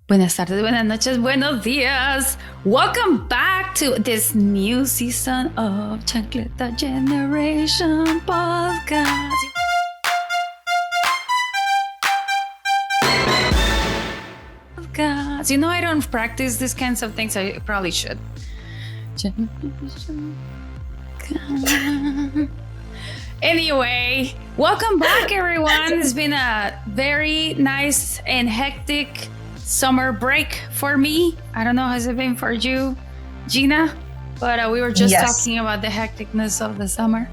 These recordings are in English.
Buenas tardes, buenas noches, buenos días. Welcome back to this new season of Chancleta Generation Podcast. You know, I don't practice these kinds of things. I probably should. Anyway, welcome back, everyone. It's been a very nice and hectic summer break for me. I don't know, has it been for you, Gina? But we were just talking about the hecticness of the summer.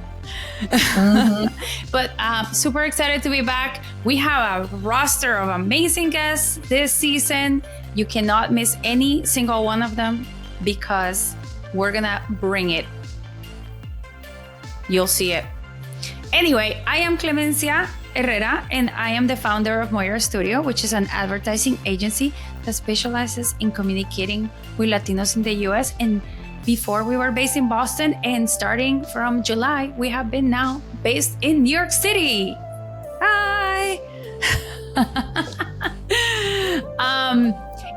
But super excited to be back. We have a roster of amazing guests this season. You cannot miss any single one of them because we're gonna bring it. You'll see it. Anyway, I am Clemencia Herrera, and I am the founder of Moira Studio, which is an advertising agency that specializes in communicating with Latinos in the US. And before we were based in Boston, and starting from July, we have been now based in New York City. Hi!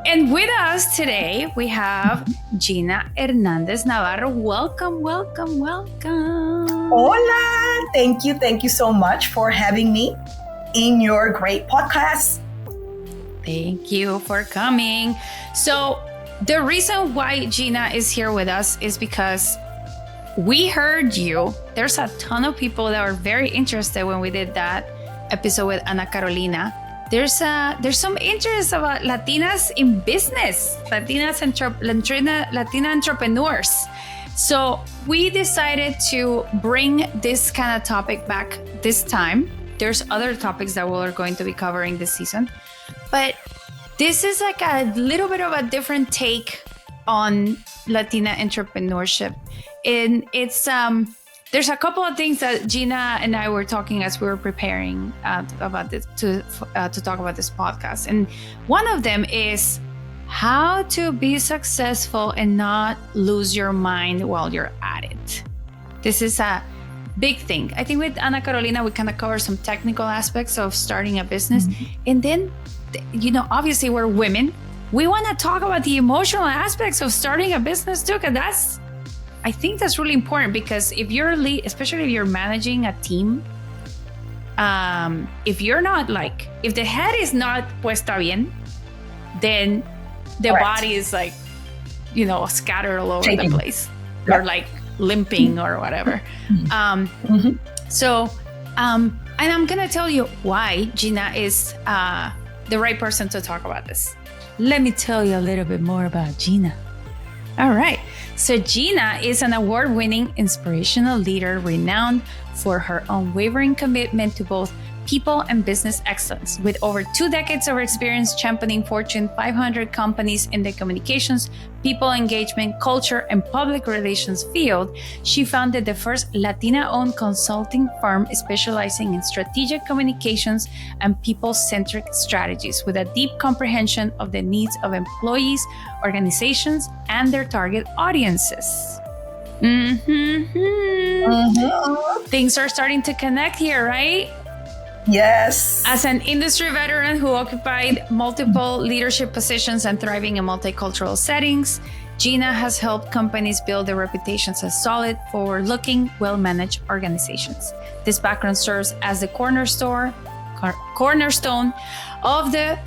And with us today, we have Gina Davis-Navarro. Welcome, welcome, welcome. Hola! Thank you so much for having me in your great podcast. Thank you for coming. So the reason why Gina is here with us is because we heard you. There's a ton of people that were very interested when we did that episode with Ana Carolina. There's some interest about Latinas in business, Latina entrepreneurs. So we decided to bring this kind of topic back this time. There's other topics that we're going to be covering this season, but this is like a little bit of a different take on Latina entrepreneurship. And it's there's a couple of things that Gina and I were talking as we were preparing about this to talk about this podcast. And one of them is how to be successful and not lose your mind while you're at it. This is a big thing. I think with Ana Carolina, we kind of cover some technical aspects of starting a business. And then, you know, obviously we're women. We want to talk about the emotional aspects of starting a business too, because I think that's really important, because if you're especially if you're managing a team, if you're not if the head is not puesta bien, then the body is scattered all over the place, or limping or whatever. So, and I'm gonna tell you why Gina is the right person to talk about this. Let me tell you a little bit more about Gina. All right. So Gina is an award-winning inspirational leader renowned for her unwavering commitment to both people and business excellence. With over 2 decades of experience championing Fortune 500 companies in the communications, people engagement, culture, and public relations field, she founded the first Latina-owned consulting firm specializing in strategic communications and people-centric strategies with a deep comprehension of the needs of employees, organizations, and their target audiences. Things are starting to connect here, right? Yes. As an industry veteran who occupied multiple leadership positions and thriving in multicultural settings, Gina has helped companies build their reputations as solid, forward-looking, well-managed organizations. This background serves as the cornerstone of the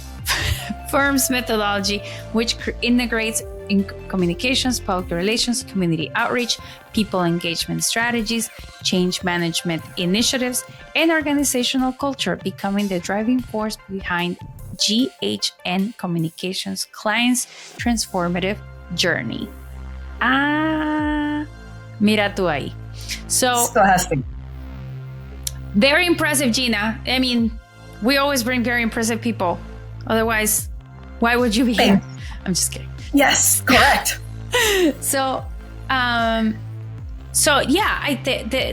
firm's methodology, which integrates in communications, public relations, community outreach, people engagement strategies, change management initiatives, and organizational culture, becoming the driving force behind GHN Communications clients' transformative journey. Mira tú ahí. So very impressive, Gina. I mean, we always bring very impressive people. Otherwise, why would you be here? I'm just kidding. Yes, correct. So yeah,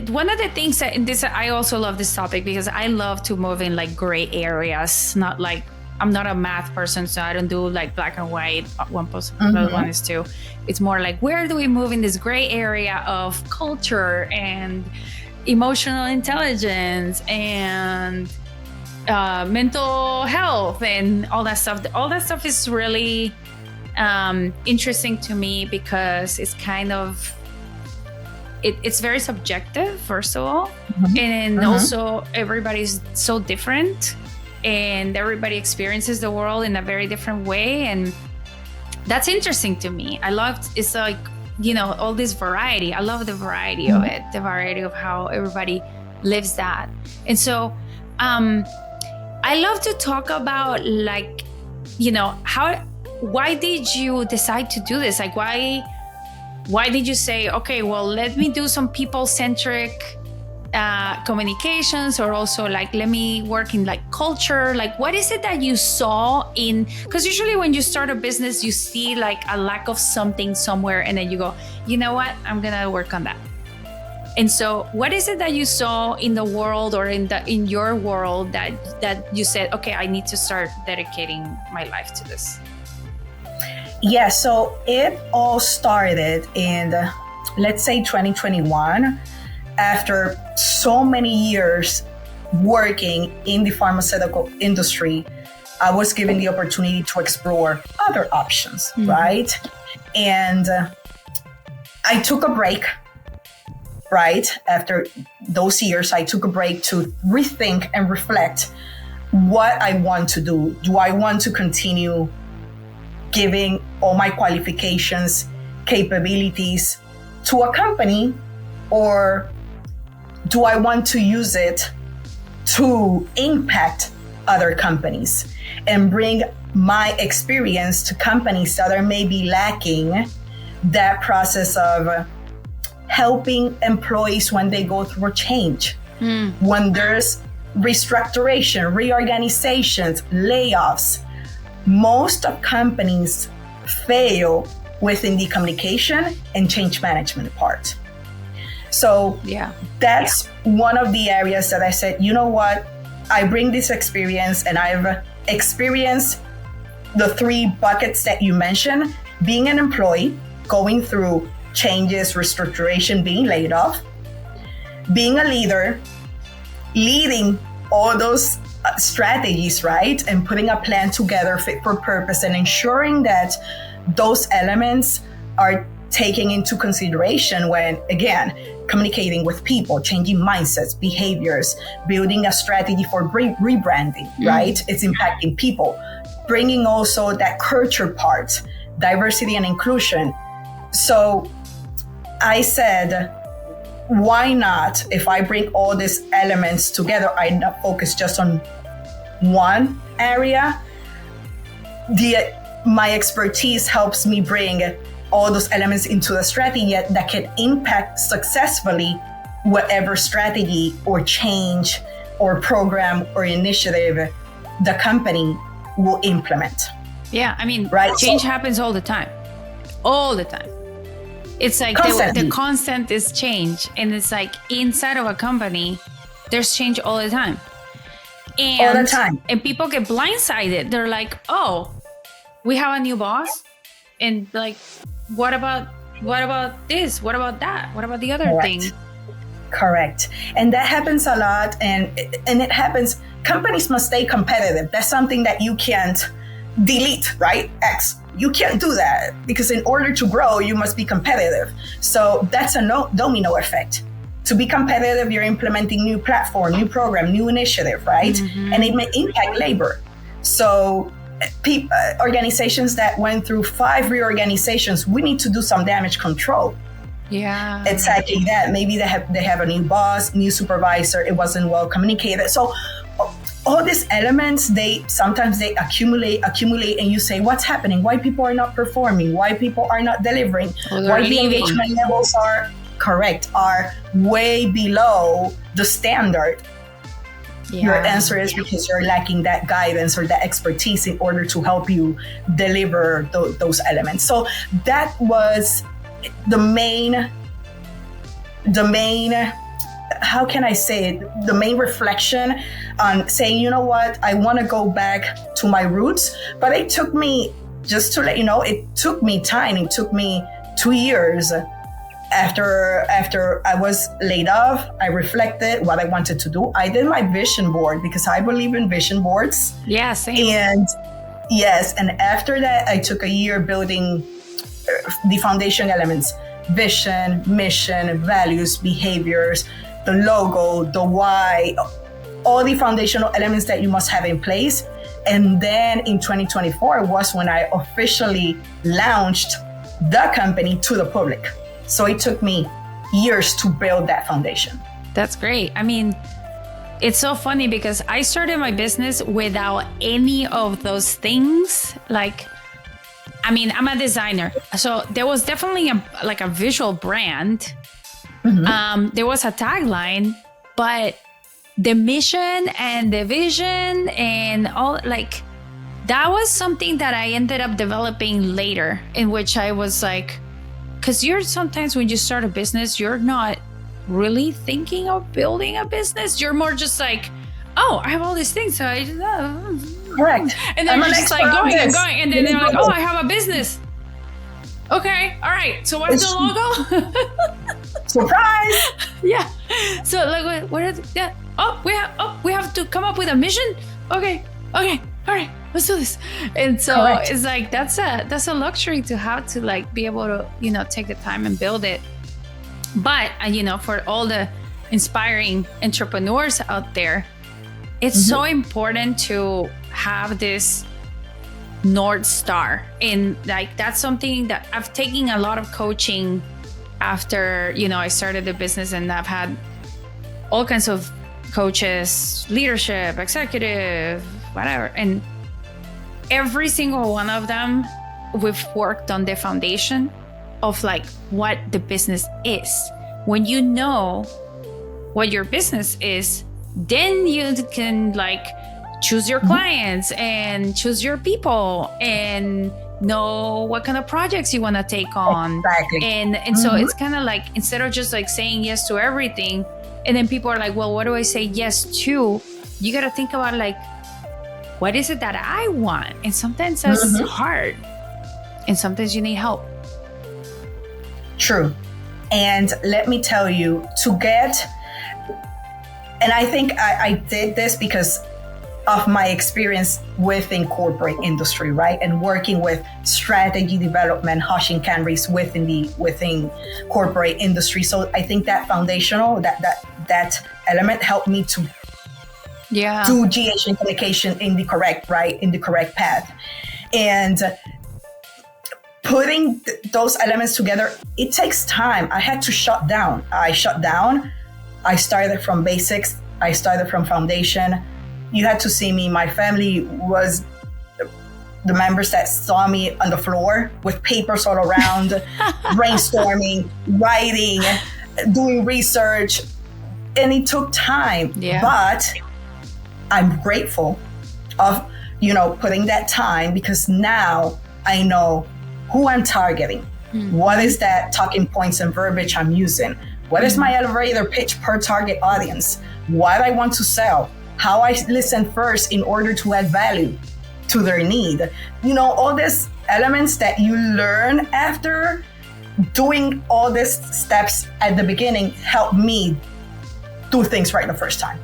one of the things that in this, I also love this topic because I love to move in gray areas. I'm not a math person, so I don't do black and white. One plus one is 2. It's more where do we move in this gray area of culture and emotional intelligence and mental health and all that stuff. All that stuff is really interesting to me because it's kind of, it's very subjective, first of all. And also everybody's so different and everybody experiences the world in a very different way. And that's interesting to me. I love, it's like, all this variety. I love the variety of it, the variety of how everybody lives that. And so I love to talk about like, why did you decide to do this? Like, why did you say, okay, well, let me do some people-centric communications, or also like, let me work in like culture? Like, what is it that you saw in, because usually when you start a business, you see like a lack of something somewhere, and then you go, you know what, I'm going to work on that. And so what is it that you saw in the world or in your world that you said, okay, I need to start dedicating my life to this? Yeah, so it all started in, let's say 2021, after so many years working in the pharmaceutical industry. I was given the opportunity to explore other options, right? And I took a break, right? After those years, I took a break to rethink and reflect what I want to do. Do I want to continue giving all my qualifications, capabilities to a company, or do I want to use it to impact other companies and bring my experience to companies that are maybe lacking that process of helping employees when they go through a change, when there's restructuration, reorganizations, layoffs. Most of companies fail within the communication and change management part. So that's one of the areas that I said, you know what, I bring this experience, and I've experienced the 3 buckets that you mentioned: being an employee, going through changes, restructuration, being laid off, being a leader, leading all those strategies, right? And putting a plan together fit for purpose and ensuring that those elements are taken into consideration when, again, communicating with people, changing mindsets, behaviors, building a strategy for rebranding, right? It's impacting people, bringing also that culture part, diversity and inclusion. So I said, why not, if I bring all these elements together, I not focus just on one area. My expertise helps me bring all those elements into the strategy that can impact successfully whatever strategy or change or program or initiative the company will implement. Yeah, I mean, right? Change happens all the time. All the time. It's like the constant is change. And it's like inside of a company, there's change all the time. And, all the time. And people get blindsided. They're like, oh, we have a new boss. And like, what about this? What about that? What about the other thing? Correct. And that happens a lot. And it happens. Companies must stay competitive. That's something that you can't delete, right? You can't do that, because in order to grow, you must be competitive. So that's a domino effect. To be competitive, you're implementing new platform, new program, new initiative, right? And it may impact labor. So organizations that went through 5 reorganizations, we need to do some damage control. Yeah. Exactly that. Maybe they have a new boss, new supervisor. It wasn't well communicated. So all these elements, sometimes they accumulate, and you say, what's happening? Why people are not performing? Why people are not delivering? Why the engagement levels are way below the standard? Yeah. Your answer is because you're lacking that guidance or that expertise in order to help you deliver those elements. So that was the main, how can I say it? The main reflection on saying, you know what, I want to go back to my roots. But it took me, just to let you know, it took me time. It took me 2 years after I was laid off, I reflected what I wanted to do. I did my vision board because I believe in vision boards. Yeah, same. And yes, and after that, I took a year building the foundation elements: vision, mission, values, behaviors, the logo, the why, all the foundational elements that you must have in place. And then in 2024 was when I officially launched the company to the public. So it took me years to build that foundation. That's great. I mean, it's so funny because I started my business without any of those things. Like, I mean, I'm a designer. So there was definitely a visual brand. Mm-hmm. There was a tagline, but the mission and the vision and all, like, that was something that I ended up developing later, in which I was like, because sometimes when you start a business, you're not really thinking of building a business. You're more just like, oh, I have all these things. So correct. And then you're just like going and going. And then they're like, oh, I have a business. Okay. All right. So what's the logo? Surprise. Yeah. So like, what is, yeah. We have to come up with a mission. Okay. All right. Let's do this. And so correct. It's like, that's a luxury to have, to like be able to, take the time and build it. But, for all the inspiring entrepreneurs out there, it's so important to have this North Star. And like, that's something that I've taken a lot of coaching after, I started the business, and I've had all kinds of coaches, leadership, executive, whatever. And every single one of them, we've worked on the foundation of like what the business is. When you know what your business is, then you can like choose your clients and choose your people and know what kind of projects you want to take on. Exactly. And so it's kind of like, instead of just like saying yes to everything, and then people are like, well, what do I say yes to? You got to think about like, what is it that I want? And sometimes that's hard. And sometimes you need help. True. And let me tell you, and I think I did this because of my experience within corporate industry, right? And working with strategy development, Hoshin Canries within corporate industry. So I think that foundational, that element helped me to do GH and communication in the correct path. And putting those elements together, it takes time. I had to shut down. I started from basics. I started from foundation. You had to see me. My family was the members that saw me on the floor with papers all around, brainstorming, writing, doing research. And it took time. Yeah. But I'm grateful of, putting that time, because now I know who I'm targeting. Mm-hmm. What is that talking points and verbiage I'm using? What is my elevator pitch per target audience? What I want to sell? How I listen first in order to add value to their need. All these elements that you learn after doing all these steps at the beginning help me do things right the first time.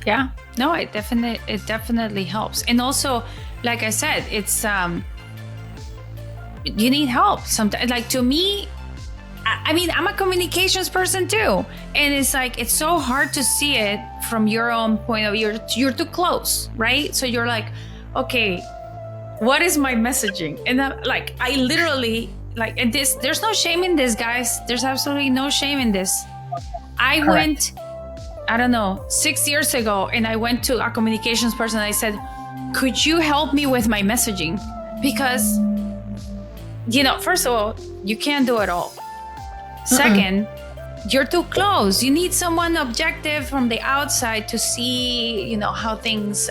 Yeah, no, it definitely helps. And also, like I said, it's you need help sometimes. Like, to me, I mean, I'm a communications person too, and it's like, it's so hard to see it from your own point of view. You're too close, right? So you're like, okay, what is my messaging? And I literally, like, and this, there's no shame in this, guys. There's absolutely no shame in this. I went, I don't know, 6 years ago, and I went to a communications person. And I said, could you help me with my messaging? Because, first of all, you can't do it all. Second, you're too close. You need someone objective from the outside to see, how things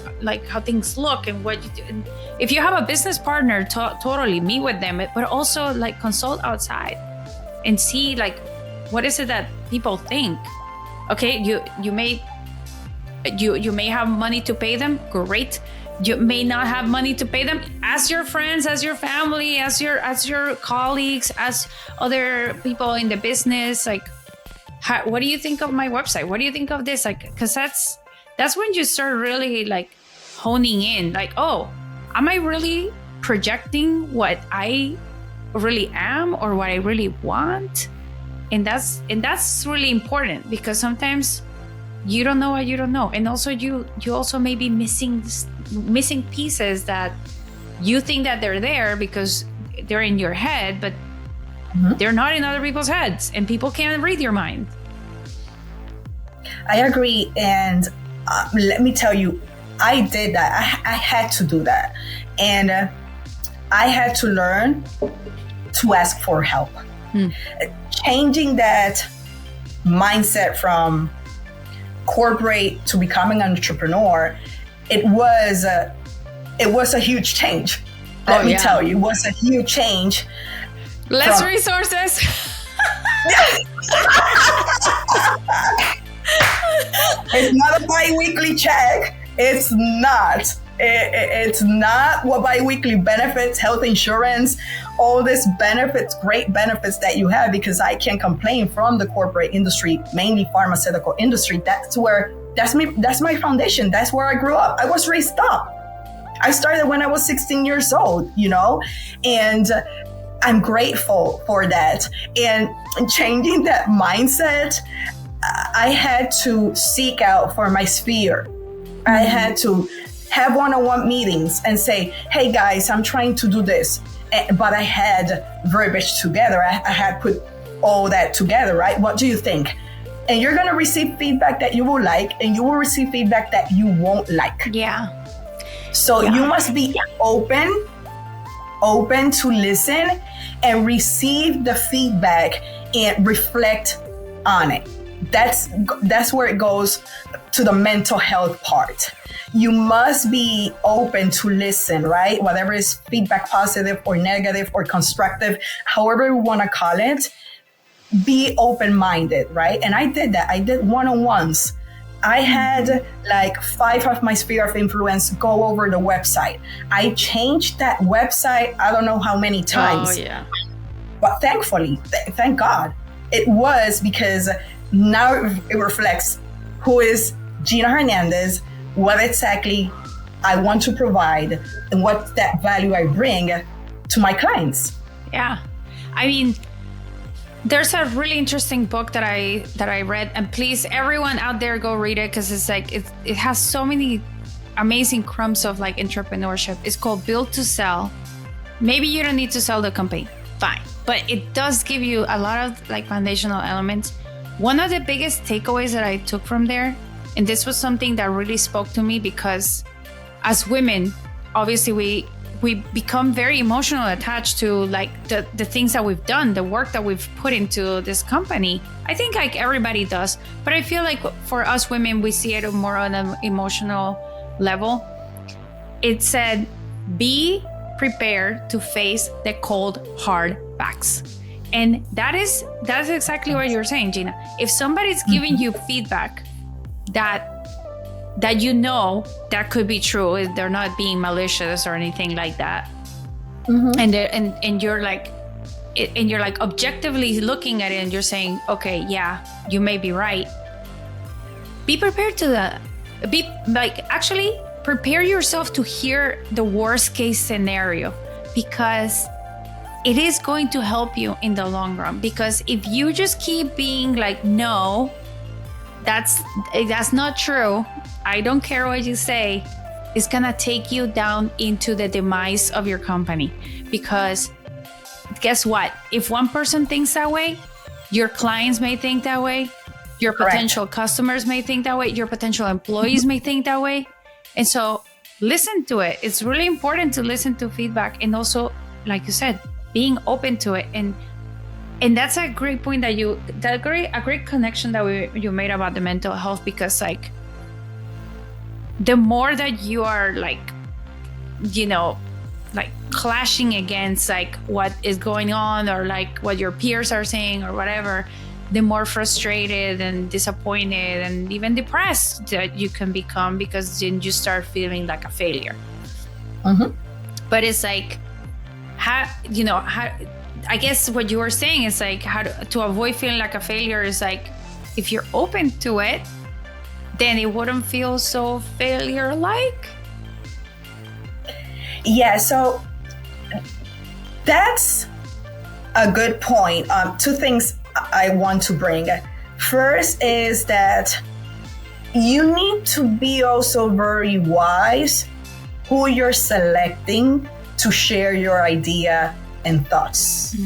look and what you do. And if you have a business partner, totally meet with them, but also like consult outside and see like, what is it that people think? Okay, you may have money to pay them, great. you may not have money to pay them. Ask your friends, ask your family, ask your colleagues, ask other people in the business, like, what do you think of my website? What do you think of this? Like, because that's when you start really like honing in, like, oh, am I really projecting what I really am or what I really want? And that's really important, because sometimes you don't know what you don't know. And also you also may be missing pieces that you think that they're there because they're in your head, but they're not in other people's heads, and people can't read your mind. I agree. And let me tell you, I did that. I had to do that. And I had to learn to ask for help. Changing that mindset from corporate to becoming an entrepreneur, it was a huge change. Let me tell you, it was a huge change. Less resources. It's not a bi-weekly check. It's not. It's not what bi-weekly benefits, health insurance, all these benefits, great benefits that you have, because I can't complain from the corporate industry, mainly pharmaceutical industry. That's my foundation. That's where I grew up. I was raised up. I started when I was 16 years old, and I'm grateful for that. And changing that mindset, I had to seek out for my sphere. I had to have one-on-one meetings and say, hey guys, I'm trying to do this. But I had verbiage together. I had put all that together, right? What do you think? And you're going to receive feedback that you will like, and you will receive feedback that you won't like. Yeah. So you must be open to listen and receive the feedback and reflect on it. That's where it goes to the mental health part. You must be open to listen, right? Whatever is feedback, positive or negative or constructive, however we want to call it, be open-minded, right? And I did that. I did one-on-ones. I had like 5 of my sphere of influence go over the website. I changed that website, I don't know how many times. Oh, yeah. But thankfully, thank God, it was, because now it reflects who is Gina Hernandez, what exactly I want to provide, and what that value I bring to my clients. Yeah. I mean, there's a really interesting book that I read, and please, everyone out there, go read it, because it's like it has so many amazing crumbs of like entrepreneurship. It's called Build to Sell. Maybe you don't need to sell the company, fine, but it does give you a lot of like foundational elements. One of the biggest takeaways that I took from there, and this was something that really spoke to me, because as women, obviously we become very emotionally attached to like the things that we've done, the work that we've put into this company. I think like everybody does, but I feel like for us women, we see it more on an emotional level. It said, be prepared to face the cold, hard facts. And that's exactly what you're saying, Gina. If somebody's giving you feedback that that could be true, they're not being malicious or anything like that, and you're like objectively looking at it, and you're saying, okay, yeah, you may be right. Be prepared actually prepare yourself to hear the worst case scenario, because it is going to help you in the long run. Because if you just keep being like, no, that's not true, I don't care what you say, it's gonna take you down into the demise of your company. Because guess what? If one person thinks that way, your clients may think that way, your potential customers may think that way, your potential employees may think that way. And so listen to it. It's really important to listen to feedback, and also, like you said, being open to it. And that's a great point a great connection that you made about the mental health, because like the more that you are like clashing against like what is going on, or like what your peers are saying or whatever, the more frustrated and disappointed and even depressed that you can become, because then you start feeling like a failure. But it's like, I guess what you were saying is like, how to avoid feeling like a failure is like, if you're open to it, then it wouldn't feel so failure-like. Yeah, so that's a good point. Two things I want to bring. First is that you need to be also very wise who you're selecting to share your idea and thoughts.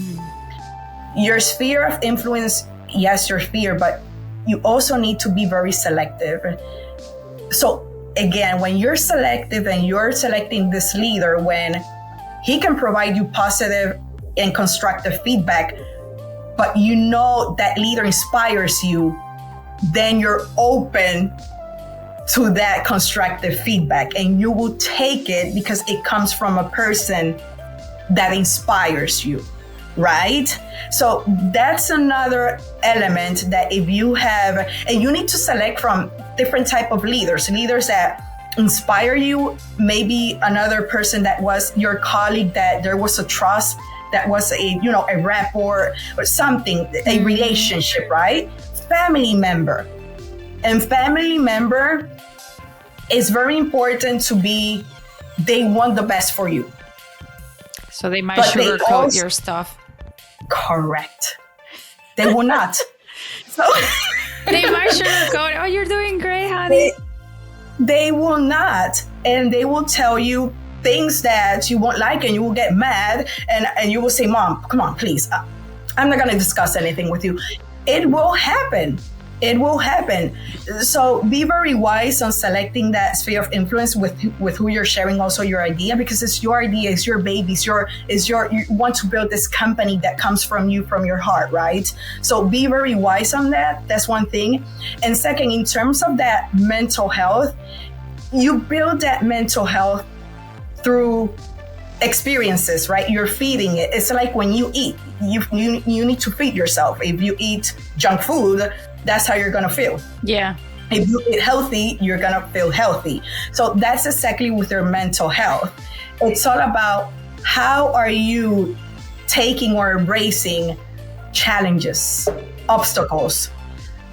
Your sphere of influence, yes, your sphere, but you also need to be very selective. So again, when you're selective and you're selecting this leader, when he can provide you positive and constructive feedback, but you know that leader inspires you, then you're open to that constructive feedback and you will take it because it comes from a person that inspires you, right? So that's another element that if you have, and you need to select from different type of leaders that inspire you, maybe another person that was your colleague, that there was a trust, that was a rapport or something, a relationship, right? Family member. And family member is very important to be, they want the best for you. So they might sugarcoat your stuff. Correct. They will not. So they might sugarcoat, oh, you're doing great, honey. They will not. And they will tell you things that you won't like and you will get mad and you will say, Mom, come on, please. I'm not going to discuss anything with you. It will happen. It will happen. So be very wise on selecting that sphere of influence with who you're sharing also your idea, because it's your idea, it's your baby, you want to build this company that comes from you, from your heart, right? So be very wise on that. That's one thing. And second, in terms of that mental health, you build that mental health through experiences, right? You're feeding it. It's like when you eat, you need to feed yourself. If you eat junk food, that's how you're going to feel. Yeah. If you eat healthy, you're going to feel healthy. So that's exactly with your mental health. It's all about how are you taking or embracing challenges, obstacles.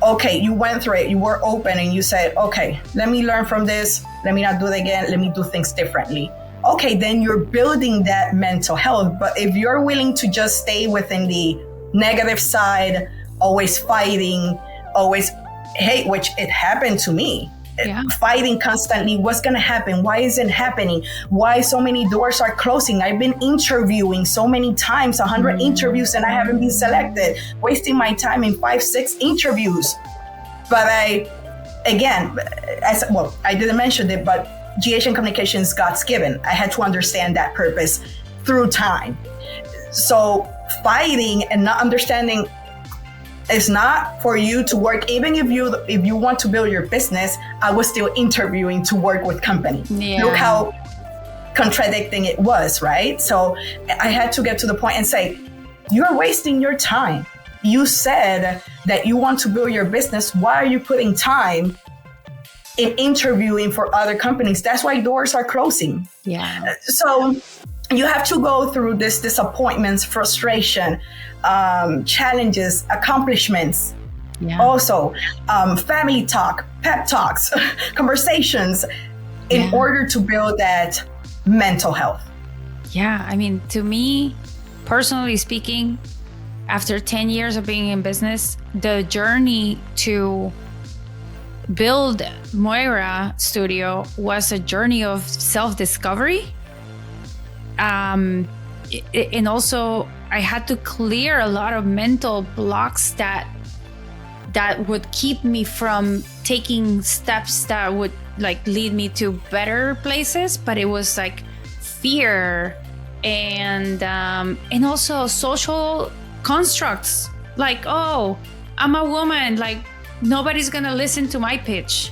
Okay, you went through it, you were open and you said, okay, let me learn from this. Let me not do it again. Let me do things differently. Okay, then you're building that mental health. But if you're willing to just stay within the negative side, always fighting, always hate, which it happened to me. Yeah. Fighting constantly. What's going to happen? Why is it happening? Why so many doors are closing? I've been interviewing so many times, 100 interviews, and I haven't been selected, wasting my time in 5-6 interviews. But I didn't mention it, but GH and communication is God's given. I had to understand that purpose through time. So fighting and not understanding, it's not for you to work. Even if you want to build your business, I was still interviewing to work with company. Yeah. Look how contradicting it was, right? So I had to get to the point and say, you're wasting your time. You said that you want to build your business. Why are you putting time in interviewing for other companies? That's why doors are closing. Yeah. So you have to go through this disappointments, frustration, challenges, accomplishments. Yeah. Also, family talk, pep talks, conversations in order to build that mental health. Yeah. I mean, to me, personally speaking, after 10 years of being in business, the journey to build Moira Studio was a journey of self-discovery. And also I had to clear a lot of mental blocks that would keep me from taking steps that would like lead me to better places. But it was like fear and also social constructs like, oh, I'm a woman, like nobody's gonna listen to my pitch.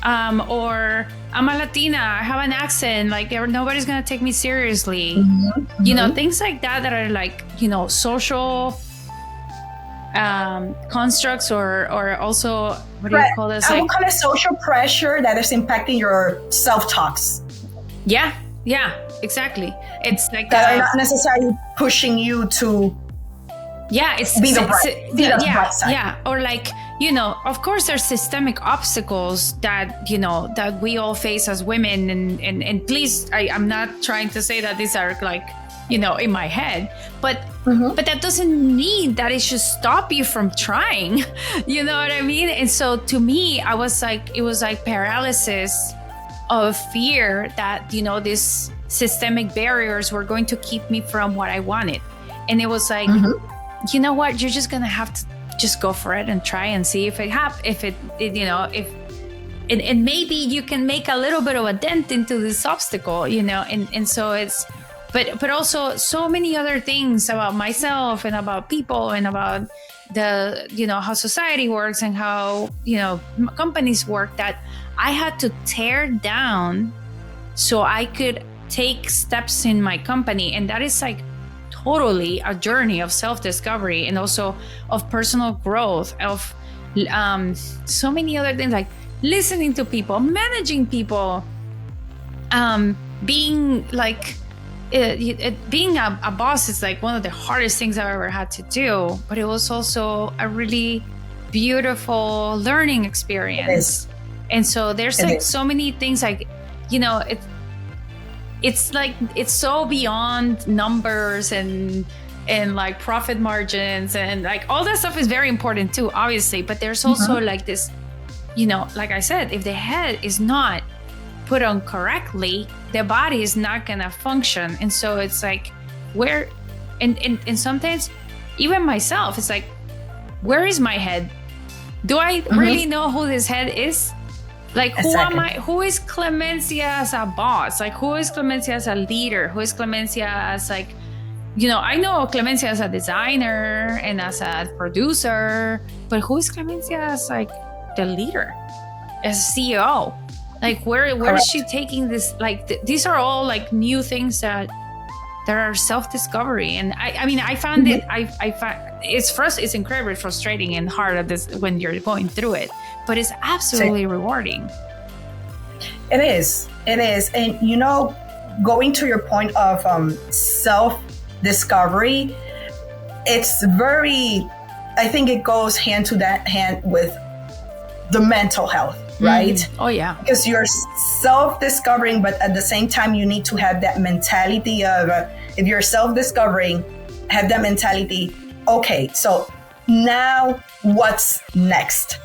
Or I'm a Latina, I have an accent, like nobody's gonna take me seriously. Mm-hmm. You know, things like that are like, social constructs or also, what do you call this? I would call it social pressure that is impacting your self-talks. Yeah, exactly. It's like that are not necessarily pushing you to it's be the bright side. Yeah, or like, of course there's systemic obstacles that, that we all face as women. And please, I'm not trying to say that these are like, in my head, but that doesn't mean that it should stop you from trying. You know what I mean? And so to me, it was like paralysis of fear that, these systemic barriers were going to keep me from what I wanted. And it was like, you know what, you're just gonna have to just go for it and try and see if and maybe you can make a little bit of a dent into this obstacle, and so it's, but also so many other things about myself and about people and about the, how society works and how, companies work, that I had to tear down so I could take steps in my company. And that is like totally a journey of self-discovery and also of personal growth, of so many other things, like listening to people, managing people, being like, being a boss is like one of the hardest things I've ever had to do, but it was also a really beautiful learning experience. And so there's like so many things, like, it's like, it's so beyond numbers and like profit margins and like all that stuff is very important too, obviously. But there's also like this, like I said, if the head is not put on correctly, the body is not gonna function. And so it's like, where, and sometimes even myself, it's like, where is my head? Do I really know who this head is? Like, who am I? Who is Clemencia as a boss? Like, who is Clemencia as a leader? Who is Clemencia as like, I know Clemencia as a designer and as a producer, but who is Clemencia as like the leader, as a CEO? Like, where is she taking this? Like, these are all like new things that are self-discovery. And I mean, I found it, I find it's incredibly frustrating and hard at this when you're going through it, but it's absolutely rewarding. It is. And going to your point of self-discovery, I think it goes hand with the mental health, right? Oh yeah. Because you're self-discovering, but at the same time, you need to have that mentality of, if you're self-discovering, have that mentality, okay, so now what's next?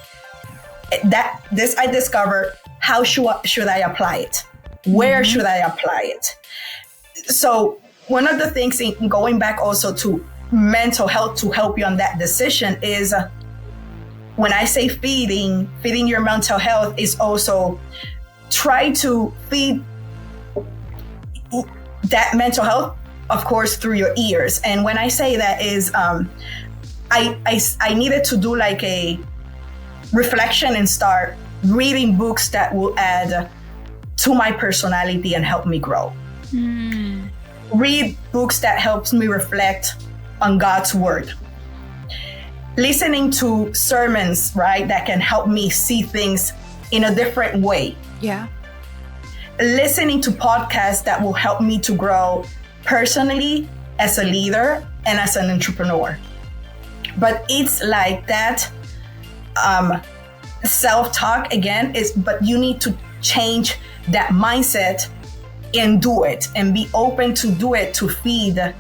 This I discovered, how should I apply it? Where should I apply it? So one of the things in going back also to mental health to help you on that decision is, when I say feeding your mental health, is also try to feed that mental health, of course, through your ears. And when I say that is, I needed to do like a reflection and start reading books that will add to my personality and help me grow. Read books that helps me reflect on God's word. Listening to sermons, right, that can help me see things in a different way. Yeah. Listening to podcasts that will help me to grow personally as a leader and as an entrepreneur. But it's like that self-talk again but you need to change that mindset and do it and be open to do it, to feed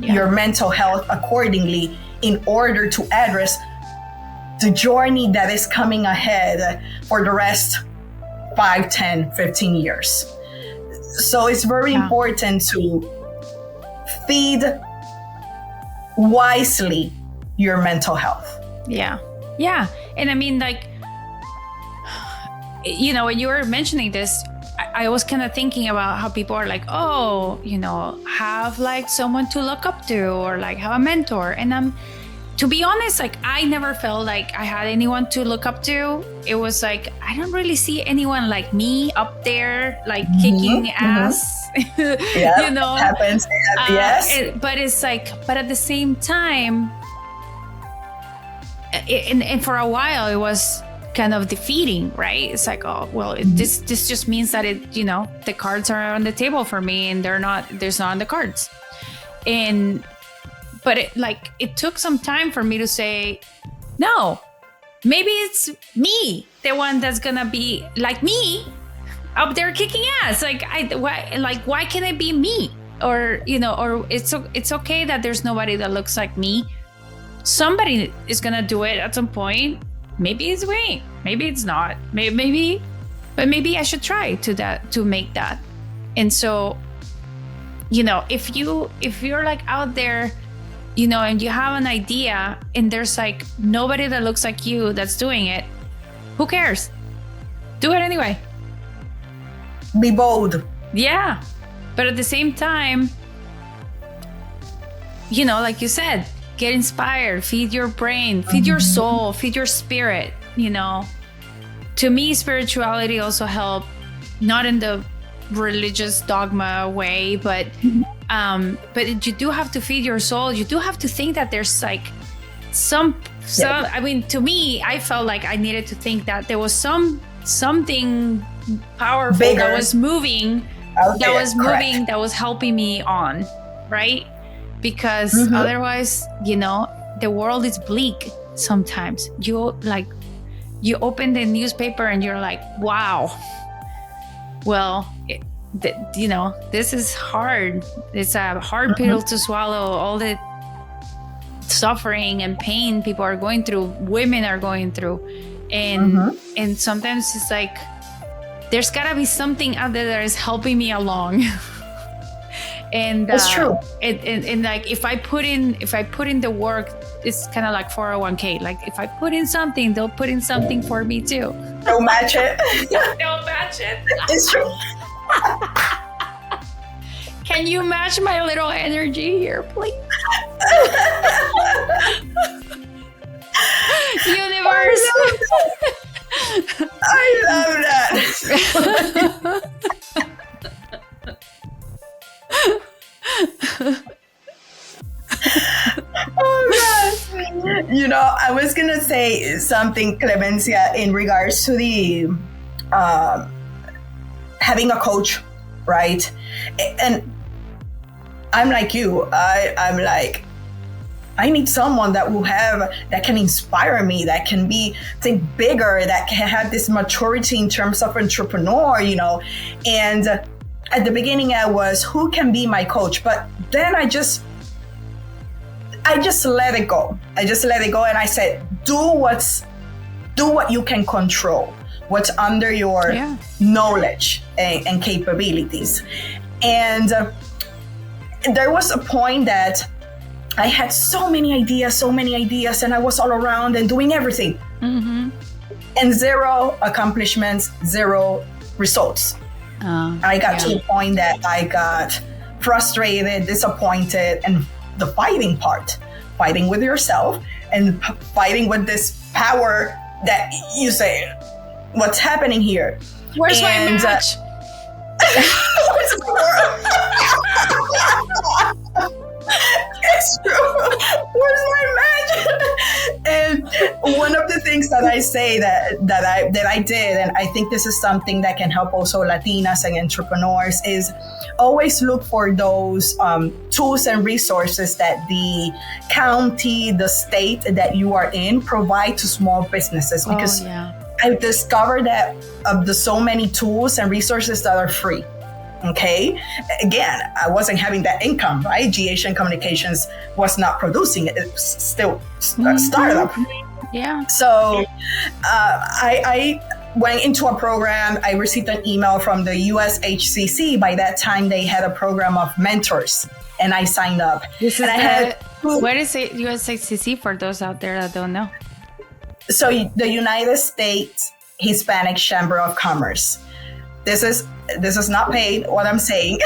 your mental health accordingly, in order to address the journey that is coming ahead for the rest 5, 10, 15 years. So it's very important to feed wisely your mental health. Yeah. And I mean, like, when you were mentioning this, I was kind of thinking about how people are like, oh, have like someone to look up to, or like have a mentor. And to be honest, like, I never felt like I had anyone to look up to. It was like, I don't really see anyone like me up there, like kicking ass. Yeah, happens. Yes. But it's like, but at the same time, and for a while it was kind of defeating, right? It's like, oh, well, this just means that the cards are on the table for me and there's not on the cards. But it took some time for me to say, no, maybe it's me, the one that's gonna be like me up there kicking ass. Why can't it be me? Or it's okay that there's nobody that looks like me. Somebody is gonna do it at some point. Maybe it's me, maybe it's not, maybe I should try to make that. And so, if you're like out there, and you have an idea and there's like nobody that looks like you that's doing it, who cares? Do it anyway. Be bold. Yeah. But at the same time, like you said, get inspired, feed your brain, feed your soul, feed your spirit. To me, spirituality also helped, not in the religious dogma way, but you do have to feed your soul. You do have to think that there's like some I mean, to me, I felt like I needed to think that there was something powerful bigger that was moving that was helping me on, right? Because otherwise, the world is bleak sometimes. You open the newspaper and you're like, wow, well, this is hard. It's a hard pill to swallow, all the suffering and pain people are going through, women are going through. And sometimes it's like, there's gotta be something out there that is helping me along. And that's true. And like, if I put in the work, it's kind of like 401k. Like, if I put in something, they'll put in something for me too. They'll match it. They'll match it. It's true. Can you match my little energy here, please? Universe. I love that. Oh God. I was gonna say something, Clemencia, in regards to the having a coach, right? And I'm like you. I'm like, I need someone that can inspire me, that can think bigger, that can have this maturity in terms of entrepreneur, And at the beginning I was, who can be my coach? But then I just let it go. And I said, do what you can control, what's under your knowledge and capabilities. And there was a point that I had so many ideas, and I was all around and doing everything. And 0 accomplishments, 0 results. I got to the point that I got frustrated, disappointed, and the fighting with yourself and fighting with this power that you say, what's happening here? Where's my match? It's true. Where's my match? And one of the things that I say that I did, and I think this is something that can help also Latinas and entrepreneurs, is always look for those tools and resources that the county, the state that you are in provide to small businesses. Because I discovered that of the so many tools and resources that are free. Okay. Again, I wasn't having that income, right? GH Communications was not producing it. It was still a startup. Yeah. So I went into a program. I received an email from the USHCC. By that time, they had a program of mentors, and I signed up. What is it, USHCC, for those out there that don't know? So the United States Hispanic Chamber of Commerce. This is not paid, what I'm saying.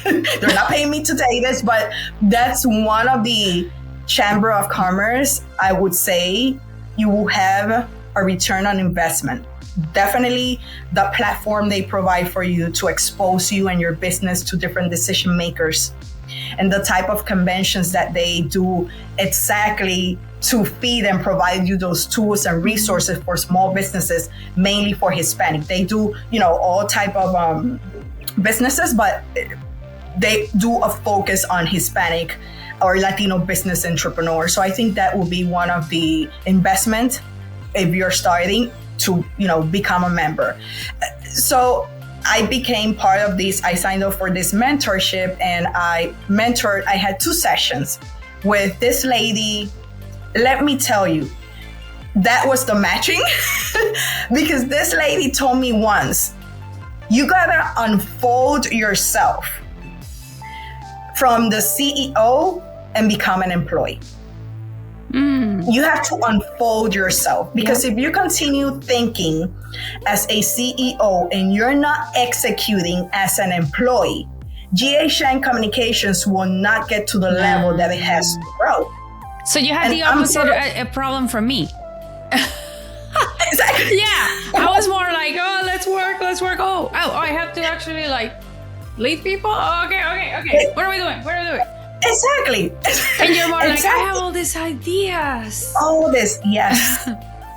They're not paying me to say this, but that's one of the Chamber of Commerce. I would say you will have a return on investment. Definitely the platform they provide for you to expose you and your business to different decision makers, and the type of conventions that they do exactly to feed and provide you those tools and resources for small businesses, mainly for Hispanic. They do, all type of businesses, but they do a focus on Hispanic or Latino business entrepreneurs. So I think that will be one of the investment if you're starting to, become a member. So I became part of this. I signed up for this mentorship, and I had 2 sessions with this lady. Let me tell you, that was the matching because this lady told me once, you gotta unfold yourself from the CEO and become an employee. You have to unfold yourself because if you continue thinking as a CEO and you're not executing as an employee, GHN Communications will not get to the level that it has to grow. So you had the opposite a problem from me. Exactly. Yeah. I was more like, oh, let's work. Oh, I have to actually lead people. Oh, okay. What are we doing? Exactly. And you're more like, I have all these ideas. All this, yes.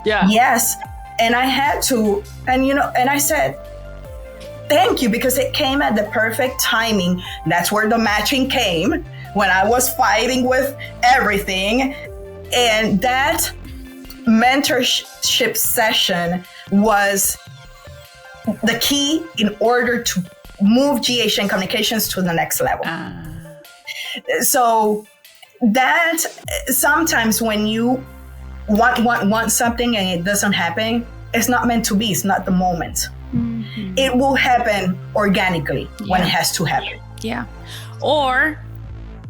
Yeah. Yes. And I had to, and I said, thank you, because it came at the perfect timing. That's where the matching came, when I was fighting with everything. And that mentorship session was the key in order to move GHN Communications to the next level. So that sometimes when you want something and it doesn't happen, it's not meant to be. It's not the moment. Mm-hmm. It will happen organically when it has to happen. Yeah. Or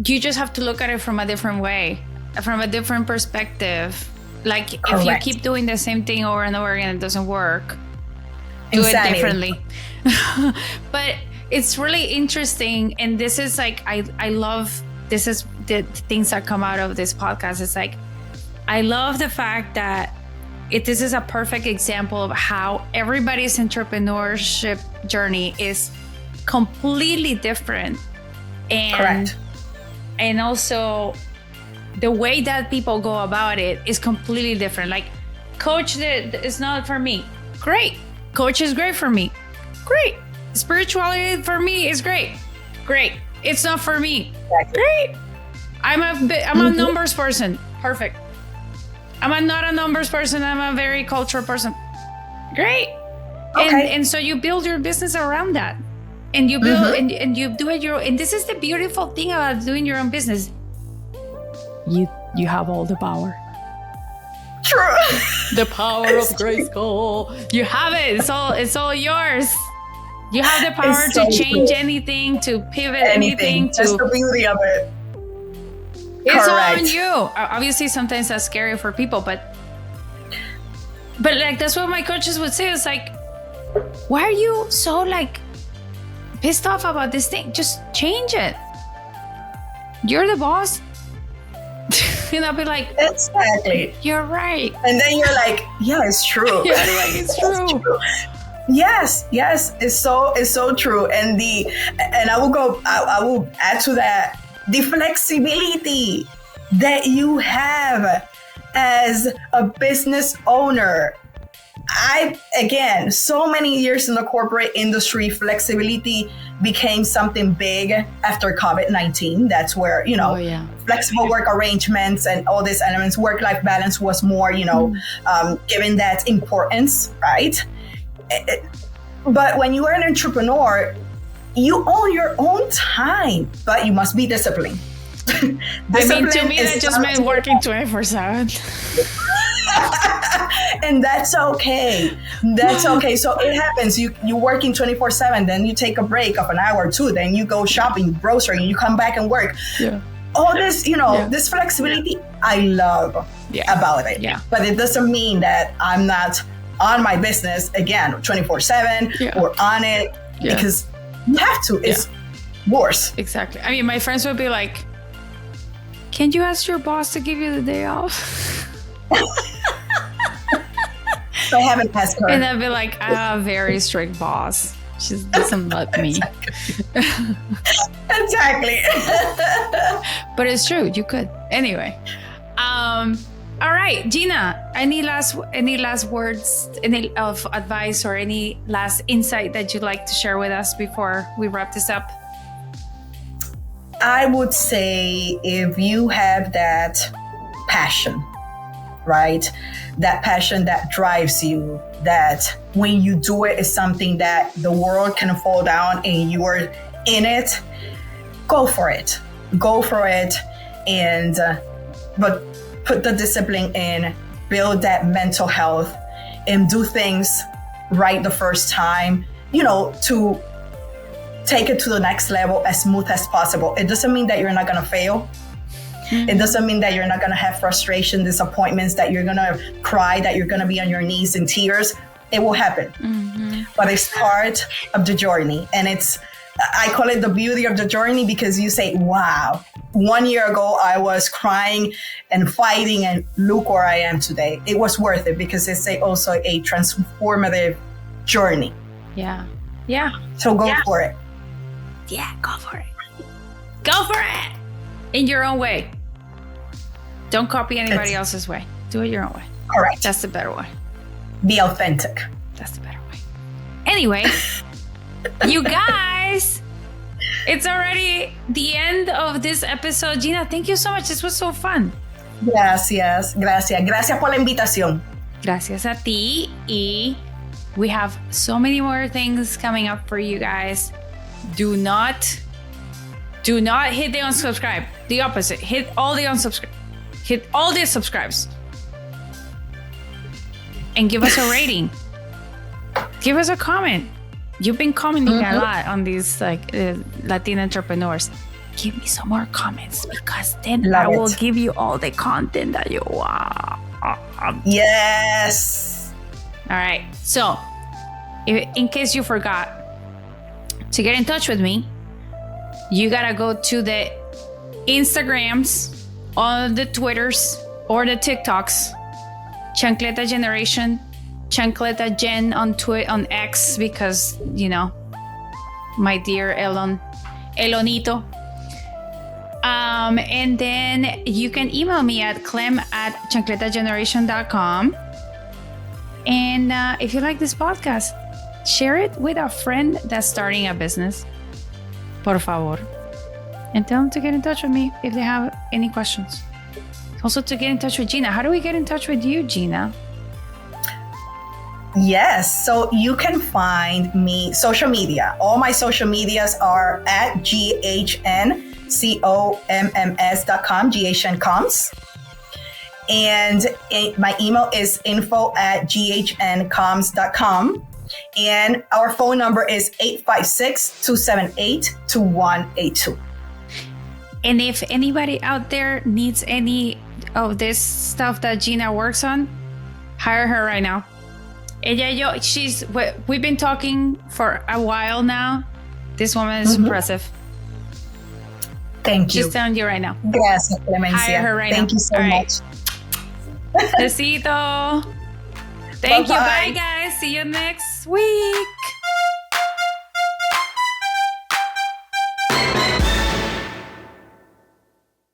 you just have to look at it from a different way, from a different perspective. Like if you keep doing the same thing over and over again, it doesn't work. Do it differently. But it's really interesting. And this is I love, this is the things that come out of this podcast. It's I love the fact that this is a perfect example of how everybody's entrepreneurship journey is completely different. And, correct. And also the way that people go about it is completely different. Coach is not for me. Great. Coach is great for me. Great. Spirituality for me is great. It's not for me. Exactly. Great. I'm a numbers person. Perfect. I'm not a numbers person. I'm a very cultural person. Great. Okay. And so you build your business around that. And you build and you do it your own. And this is the beautiful thing about doing your own business. You have all the power. True. The power of Grayskull. You have it. It's all yours. You have the power to change anything, to pivot anything. That's the beauty of it. It's all on you. Obviously, sometimes that's scary for people, but that's what my coaches would say. It's why are you so pissed off about this thing? Just change it. You're the boss. And I'll be exactly. You're right. And then you're yeah, it's true. You're it's true. Yes, it's so true. And I will add to that, the flexibility that you have as a business owner. Again, so many years in the corporate industry, flexibility became something big after COVID-19. That's where, flexible work arrangements and all these elements, work-life balance was more, given that importance, right? But when you are an entrepreneur, you own your own time, but you must be disciplined. To me, that just meant working 24/7. And that's okay. So it happens. You're working 24/7, then you take a break of an hour or two, then you go shopping, grocery, and you come back and work. Yeah. All this, this flexibility, I love about it. Yeah. But it doesn't mean that I'm not on my business again 24/7 or on it because you have to. It's worse. Exactly. I mean, my friends would be like, "Can you ask your boss to give you the day off?" I haven't asked her. And I'd be like, I have a very strict boss. She doesn't let me. Exactly. But it's true. You could. Anyway. All right, Gina, any last words, any of advice or any last insight that you'd like to share with us before we wrap this up? I would say if you have that passion, right? That passion that drives you, that when you do it is something that the world can fall down and you are in it, go for it. Go for it. And, but put the discipline in, build that mental health, and do things right the first time, to take it to the next level as smooth as possible. It doesn't mean that you're not going to fail. Mm-hmm. It doesn't mean that you're not going to have frustration, disappointments, that you're going to cry, that you're going to be on your knees in tears. It will happen. Mm-hmm. But it's part of the journey. And I call it the beauty of the journey, because you say, wow, 1 year ago, I was crying and fighting, and look where I am today. It was worth it, because it's also a transformative journey. Yeah. Yeah. So go for it. Yeah, go for it. Go for it in your own way. Don't copy anybody else's way. Do it your own way. Correct. That's the better way. Be authentic. That's the better way. Anyway, you guys, it's already the end of this episode. Gina, thank you so much. This was so fun. Gracias. Gracias por la invitación. Gracias a ti. Y we have so many more things coming up for you guys. Do not hit the unsubscribe. The opposite. Hit all the unsubscribe. Hit all the subscribes. And give us a rating. Give us a comment. You've been commenting a lot on these Latin entrepreneurs. Give me some more comments, because then I will give you all the content that you want. Yes. All right. So, in case you forgot, to get in touch with me, you gotta go to the Instagrams, on the Twitters, or the TikToks. Chancleta Generation, Chancleta Gen on X, because, my dear Elonito. And then you can email me at clem@chancletageneration.com. And if you like this podcast, share it with a friend that's starting a business. Por favor. And tell them to get in touch with me if they have any questions. Also, to get in touch with Gina. How do we get in touch with you, Gina? Yes. So you can find me social media. All my social medias are at GHNCOMMS.com, GHNComs. And my email is info@ghncoms.com. And our phone number is 856-278-2182. And if anybody out there needs any of this stuff that Gina works on, hire her right now. We've been talking for a while now. This woman is impressive. Thank you. Just telling you right now. Gracias, Clemencia. Hire her right now. Thank you so much. Besito. Thank you. Bye, guys. See you next week.